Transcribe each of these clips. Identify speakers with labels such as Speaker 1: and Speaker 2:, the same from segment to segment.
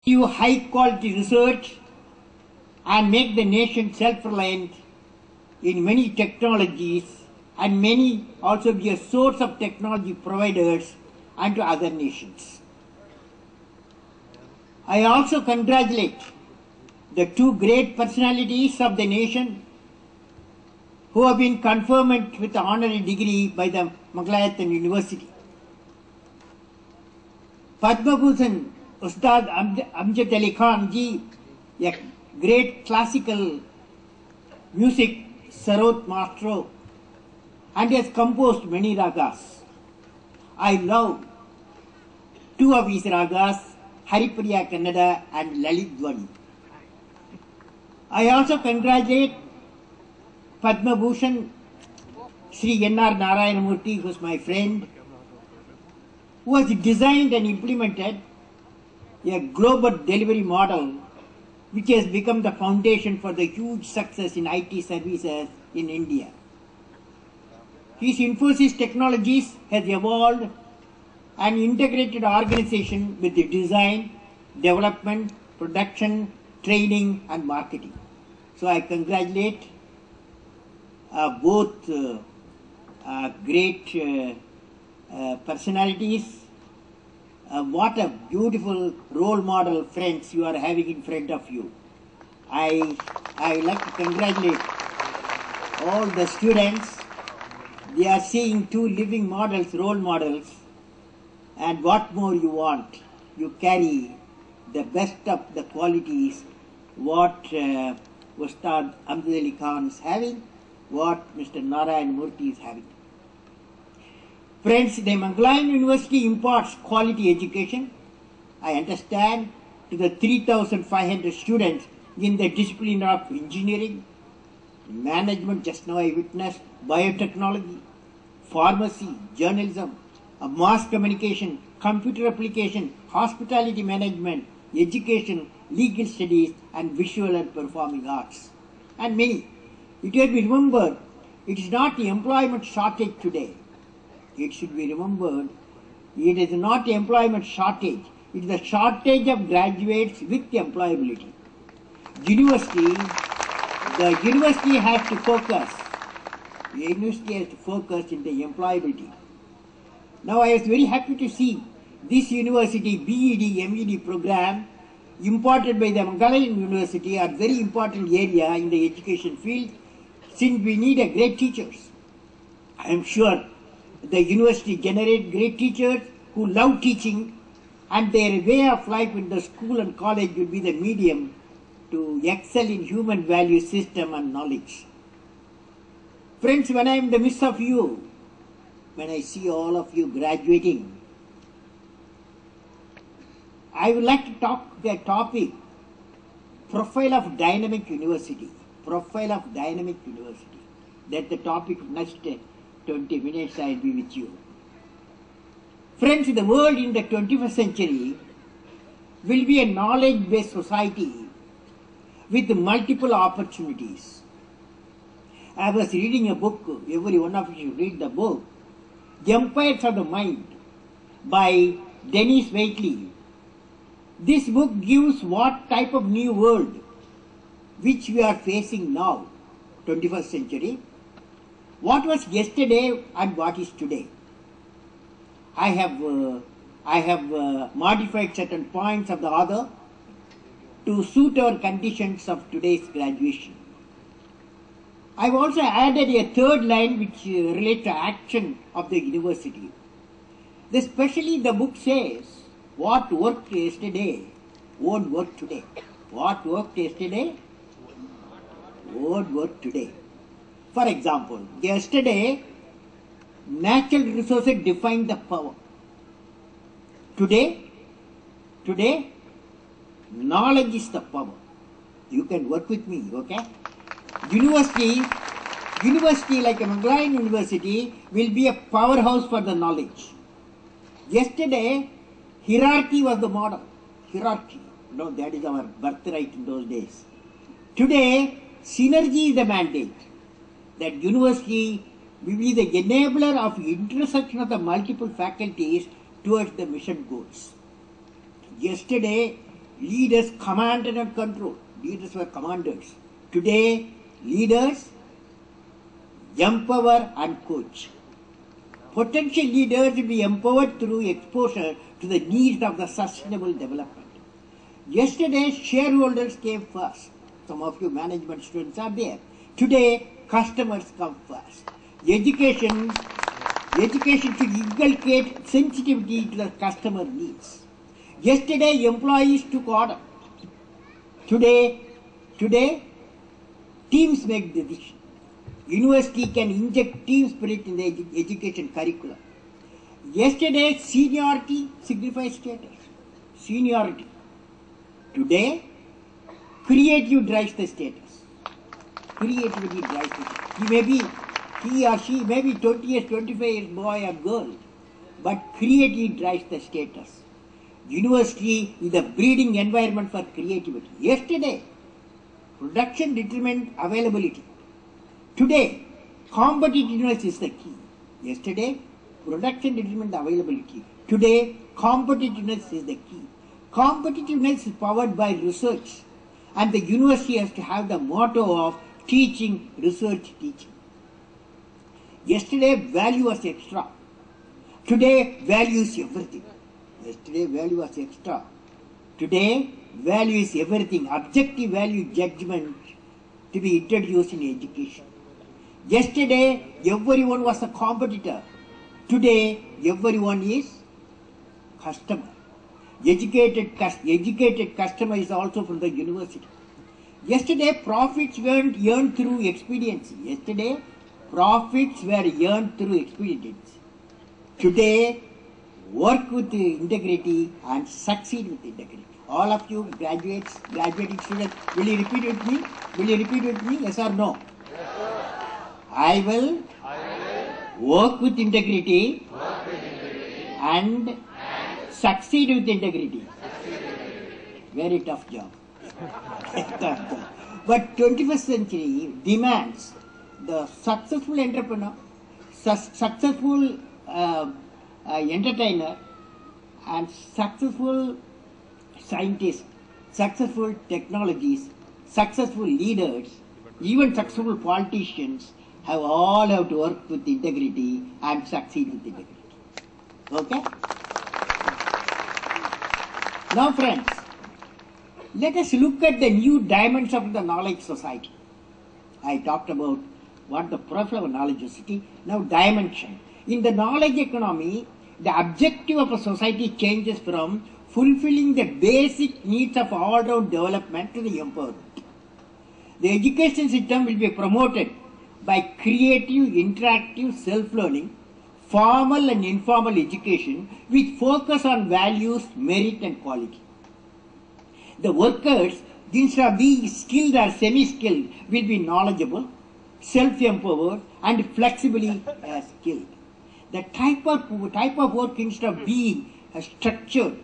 Speaker 1: do high quality research and make the nation self-reliant in many technologies, and many also be a source of technology providers unto other nations. I also congratulate the two great personalities of the nation who have been conferred with the honorary degree by the Mangalayathan University. Padma Bhushan Ustad Amjad Ali Khan ji, a great classical music Sarod maestro, and has composed many ragas. I love two of his ragas, Haripriya Kannada and Lalit Dwani. I also congratulate Padma Bhushan Sri N.R. Narayana Murthy, who is my friend, who has designed and implemented a global delivery model which has become the foundation for the huge success in IT services in India. His Infosys Technologies has evolved an integrated organization with the design, development, production, training and marketing. So I congratulate both great personalities. What a beautiful role model, friends, you are having in front of you. I like to congratulate all the students. They are seeing two living models, role models, and what more you want? You carry the best of the qualities what Ustad Amjad Ali Khan is having, what Mr. Narayana Murthy is having. Friends, the Mangalayathan University imparts quality education, I understand, to the 3,500 students in the discipline of engineering, management, just now I witnessed, biotechnology, pharmacy, journalism, mass communication, computer application, hospitality management, education, legal studies, and visual and performing arts, and many. It has been remembered, it is not the employment shortage today. It should be remembered, it is not the employment shortage, it is the shortage of graduates with employability. The university has to focus. The university has to focus in the employability. Now I was very happy to see this university BEd, MEd program imparted by the Mangalayathan University are very important area in the education field, since we need a great teachers. I am sure the university generate great teachers who love teaching, and their way of life in the school and college will be the medium to excel in human value system and knowledge. Friends, when I am in the midst of you, when I see all of you graduating, I would like to talk the topic, profile of dynamic university. Profile of dynamic university. That's the topic of next 20 minutes I will be with you. Friends, the world in the 21st century will be a knowledge-based society with multiple opportunities. I was reading a book, every one of you should read the book, The Empires of the Mind by Dennis Waitley. This book gives what type of new world which we are facing now, 21st century, what was yesterday and what is today. I have modified certain points of the author to suit our conditions of today's graduation. I have also added a third line which relates to action of the university. Especially the book says, what worked yesterday won't work today. What worked yesterday won't work today. For example, yesterday natural resources defined the power. Today, knowledge is the power. You can work with me, okay? University like a Mangalayathan University will be a powerhouse for the knowledge. Yesterday, hierarchy was the model. Hierarchy. No, that is our birthright in those days. Today, synergy is the mandate. That university will be the enabler of intersection of the multiple faculties towards the mission goals. Yesterday, leaders commanded and controlled. Leaders were commanders. Today, leaders empower and coach. Potential leaders will be empowered through exposure to the needs of the sustainable development. Yesterday, shareholders came first. Some of you management students are there. Today, customers come first. Education should inculcate sensitivity to the customer needs. Yesterday, employees took order. Today, teams make decisions. University can inject team spirit in the education curriculum. Yesterday, seniority signifies status. Seniority. Today, creative drives the status. Creativity drives the status. He or she may be 20 years, 25 years boy or girl, but creativity drives the status. University is the breeding environment for creativity. Yesterday, production determined availability. Today, competitiveness is the key. Yesterday, production determined availability. Today, competitiveness is the key. Competitiveness is powered by research, and the university has to have the motto of teaching, research, teaching. Yesterday, value was extra. Today, value is everything. Yesterday, value was extra. Today, value is everything. Objective value judgment to be introduced in education. Yesterday, everyone was a competitor. Today, everyone is customer. Educated customer is also from the university. Yesterday, profits were earned through expediency. Yesterday, profits were earned through expediency. Today, work with integrity and succeed with integrity. All of you graduating students, will you repeat with me? Will you repeat with me? Yes or no?
Speaker 2: Yes, sir.
Speaker 1: I will work with integrity, and succeed with integrity. Very tough job. But 21st century demands the successful entrepreneur, successful entertainer, and successful scientists, successful technologies, successful leaders, even successful politicians all have to work with integrity and succeed with integrity. Okay? Now friends, let us look at the new dimensions of the knowledge society. I talked about what the profile of knowledge society. Now dimension. In the knowledge economy, the objective of a society changes from fulfilling the basic needs of all-round development to the empowerment. The education system will be promoted by creative, interactive, self-learning, formal and informal education with focus on values, merit and quality. The workers, instead of being skilled or semi-skilled, will be knowledgeable, self-empowered and flexibly skilled. The type of work, instead of being structured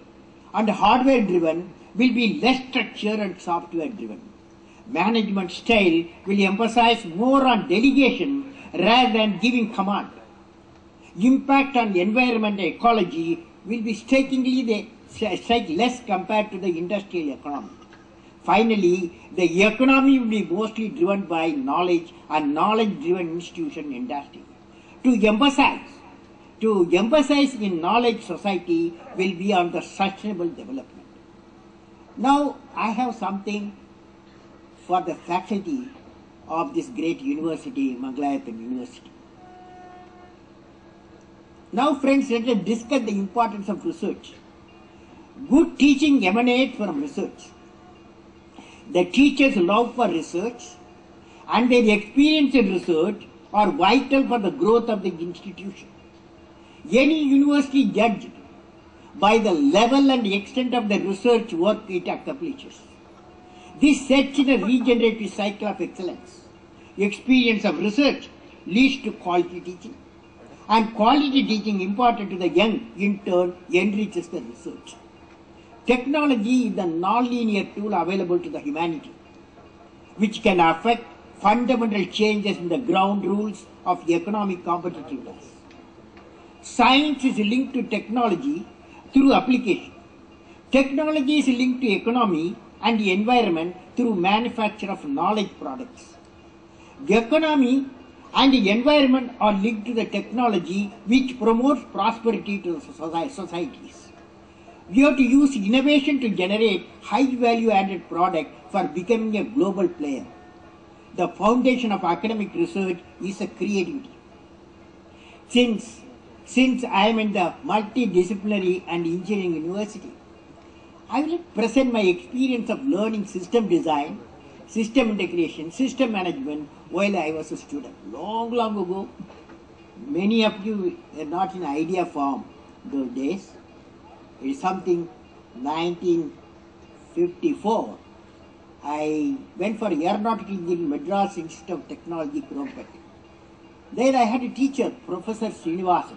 Speaker 1: and hardware-driven, will be less structured and software-driven. Management style will emphasize more on delegation rather than giving command. Impact on environment and ecology will be strikingly less compared to the industrial economy. Finally, the economy will be mostly driven by knowledge and knowledge-driven institution industry. To emphasize in knowledge society will be on the sustainable development. Now, I have something for the faculty of this great university, Mangalayathan University. Now friends, let us discuss the importance of research. Good teaching emanates from research. The teachers' love for research and their experience in research are vital for the growth of the institution. Any university judged by the level and extent of the research work it accomplishes. This sets in a regenerative cycle of excellence. Experience of research leads to quality teaching, and quality teaching important to the young in turn enriches the research. Technology is the non-linear tool available to the humanity, which can affect fundamental changes in the ground rules of economic competitiveness. Science is linked to technology through application. Technology is linked to economy and the environment through manufacture of knowledge products. The economy and the environment are linked to the technology which promotes prosperity to the societies. We have to use innovation to generate high value added product for becoming a global player. The foundation of academic research is a creativity. Since I am in the multidisciplinary and engineering university, I will present my experience of learning system design, system integration, system management while I was a student. Long ago, many of you are not in idea form those days. It is something 1954. I went for aeronautical engineering Madras Institute of Technology, Krompet. There I had a teacher, Professor Srinivasan.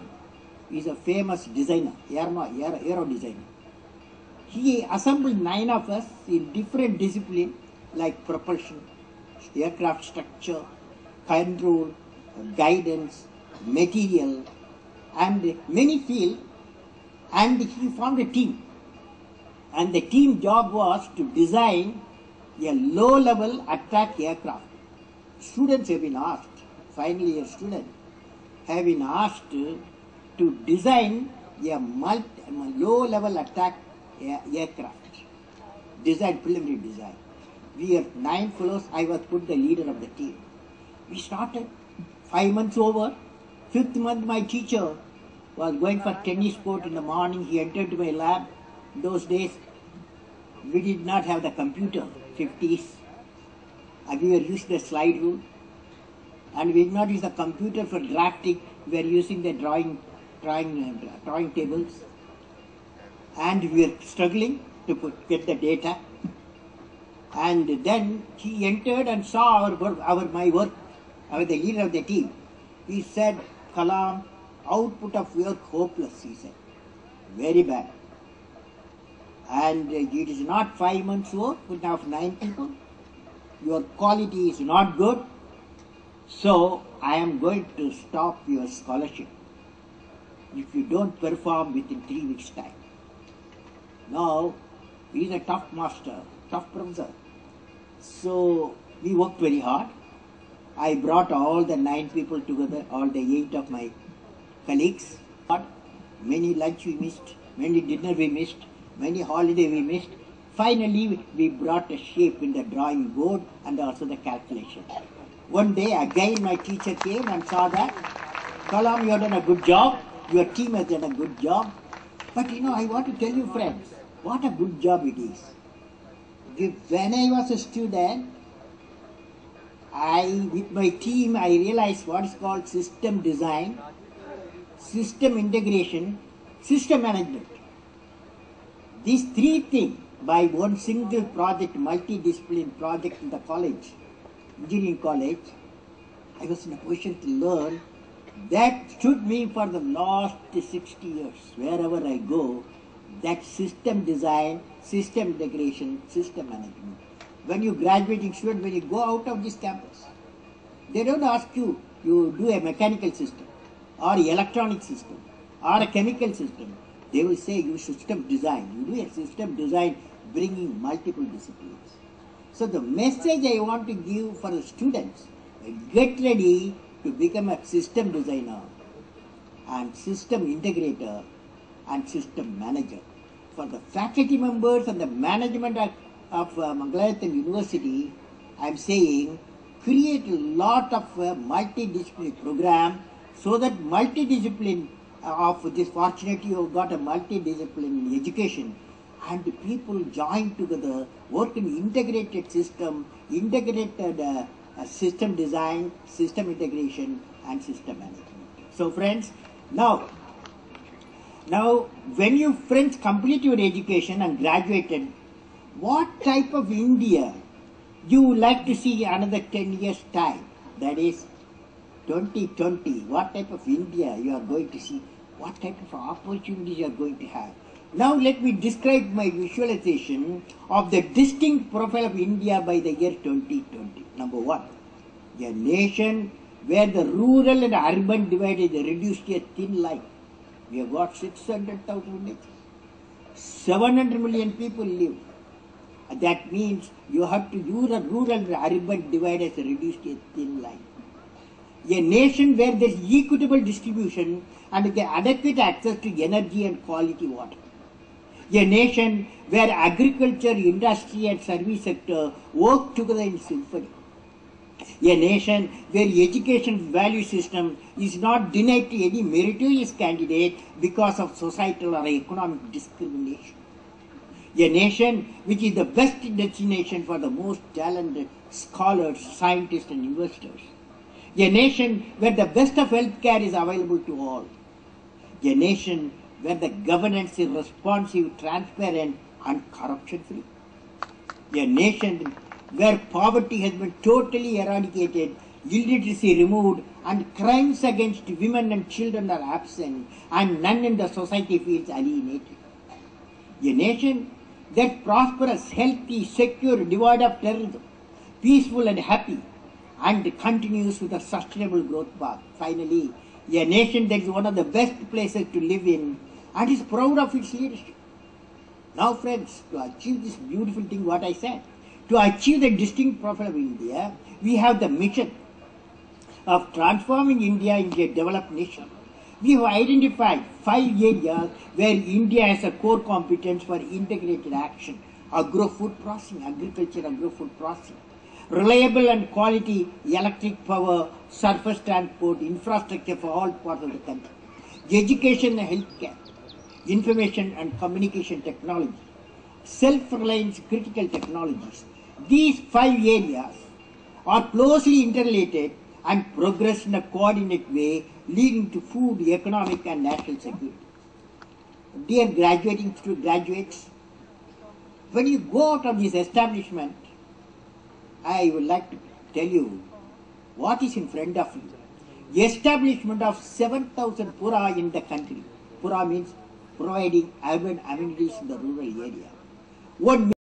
Speaker 1: He is a famous designer, aero designer. He assembled 9 of us in different disciplines like propulsion, aircraft structure, control, guidance, material, and many fields. And he formed a team. And the team job was to design a low-level attack aircraft. Students have been asked, final year students have been asked to design a low-level attack aircraft. Design, preliminary design. We are 9 fellows. I was put the leader of the team. We started. 5 months over. 5th month, my teacher was going for tennis court in the morning. He entered my lab. Those days, we did not have the computer, 50s. We were using the slide rule. And we did not use the computer for drafting. We were using the drawing tables. And we were struggling to get the data. And then he entered and saw my work. I was the leader of the team. He said, Kalam, output of work hopeless, he said. Very bad. And it is not 5 months work, we have 9 people. Your quality is not good. So I am going to stop your scholarship if you don't perform within 3 weeks' time. Now, he is a tough master, tough professor. So we worked very hard. I brought all the 9 people together, all the 8 of my colleagues. Many lunch we missed, many dinner we missed, many holiday we missed. Finally, we brought a shape in the drawing board and also the calculation. One day, again my teacher came and saw that. Kalam, you have done a good job. Your team has done a good job. But I want to tell you friends, what a good job it is. When I was a student, with my team, I realized what is called system design, system integration, system management. These 3 things by one single project, multidisciplinary project in the college, engineering college, I was in a position to learn. That stood me for the last 60 years. Wherever I go, that system design, system integration, system management. When you graduating student, when you go out of this campus, they don't ask you, you do a mechanical system, or electronic system, or a chemical system. They will say you system design. You do a system design bringing multiple disciplines. So the message I want to give for the students, get ready to become a system designer and system integrator and system manager. For the faculty members and the management of Mangalayatham University, I am saying create a lot of multidisciplinary program so that multidiscipline of this fortunate you have got a multidisciplinary education and the people join together, work in integrated system, integrated system design, system integration and system management. So friends, now when you friends complete your education and graduated, what type of India you would like to see another 10 years time? That is 2020. What type of India you are going to see? What type of opportunities you are going to have? Now let me describe my visualization of the distinct profile of India by the year 2020. Number 1, a nation where the rural and urban divide is reduced to a thin line. We have got 600,000 villages. 700 million people live. That means you have to use a rural and urban divide as a reduced to a thin line. A nation where there is equitable distribution and the adequate access to energy and quality water. A nation where agriculture, industry and service sector work together in symphony. A nation where education value system is not denied to any meritorious candidate because of societal or economic discrimination. A nation which is the best destination for the most talented scholars, scientists and investors. A nation where the best of healthcare is available to all. A nation where the governance is responsive, transparent and corruption free. A nation where poverty has been totally eradicated, illiteracy removed and crimes against women and children are absent and none in the society feels alienated. A nation that prosperous, healthy, secure, devoid of terrorism, peaceful and happy and continues with a sustainable growth path. Finally, a nation that is one of the best places to live in and is proud of its leadership. Now friends, to achieve this beautiful thing what I said, to achieve the distinct profile of India, we have the mission of transforming India into a developed nation. We have identified 5 areas where India has a core competence for integrated action: agro-food processing, agriculture, agro-food processing, reliable and quality electric power, surface transport, infrastructure for all parts of the country, education and healthcare, information and communication technology, self-reliance critical technologies. These 5 areas are closely interrelated and progress in a coordinate way, leading to food, economic and national security. Dear graduates, when you go out of this establishment, I would like to tell you what is in front of you. Establishment of 7,000 Pura in the country. Pura means providing urban amenities in the rural area. One